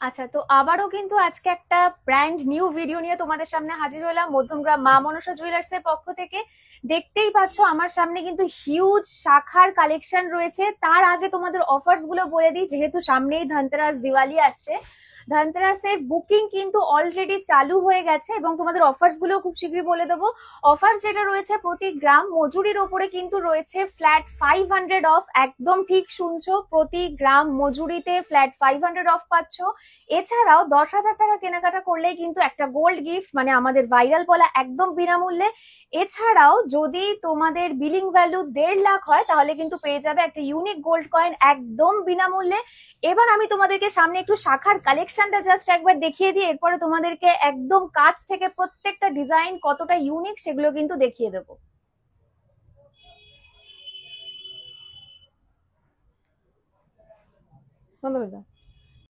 আচ্ছা, তো আবারও কিন্তু আজকে একটা ব্র্যান্ড নিউ ভিডিও নিয়ে তোমাদের সামনে হাজির হলাম মধ্যমগ্রাম মা মনসা জুয়েলার্স এর পক্ষ থেকে। দেখতেই পাচ্ছ আমার সামনে কিন্তু হিউজ শাখার কালেকশন রয়েছে। তার আগে তোমাদের অফার্স গুলো বলে দিই, যেহেতু সামনেই ধনতেরাস দিওয়ালি আসছে। ধনতেরাসের বুকিং কিন্তু অলরেডি চালু হয়ে গেছে এবং তোমাদের অফার্স গুলো খুব শীঘ্রই বলে দেবো। অফার্স যেটা রয়েছে, প্রতি গ্রাম মজুরির ওপরে কিন্তু রয়েছে ফ্ল্যাট 500 অফ। একদম ঠিক শুনছো, প্রতি গ্রাম মজুরিতে ফ্ল্যাট 500 অফ পাচ্ছ। এছাড়াও 10,000 টাকা কেনাকাটা করলেই কিন্তু একটা গোল্ড গিফট, মানে আমাদের ভাইরাল পলা একদম বিনামূল্যে। এছাড়াও যদি তোমাদের বিলিং ভ্যালু 1.5 লাখ হয় তাহলে কিন্তু পেয়ে যাবে একটা ইউনিক গোল্ড কয়েন একদম বিনামূল্যে। এবার আমি তোমাদেরকে সামনে একটু শাখার কালেকশনটা জাস্ট একবার দেখিয়ে দিই, এরপরে তোমাদেরকে একদম কাছ থেকে প্রত্যেকটা ডিজাইন কতটা ইউনিক সেগুলো কিন্তু দেখিয়ে দেবো। বন্ধ করে দাও।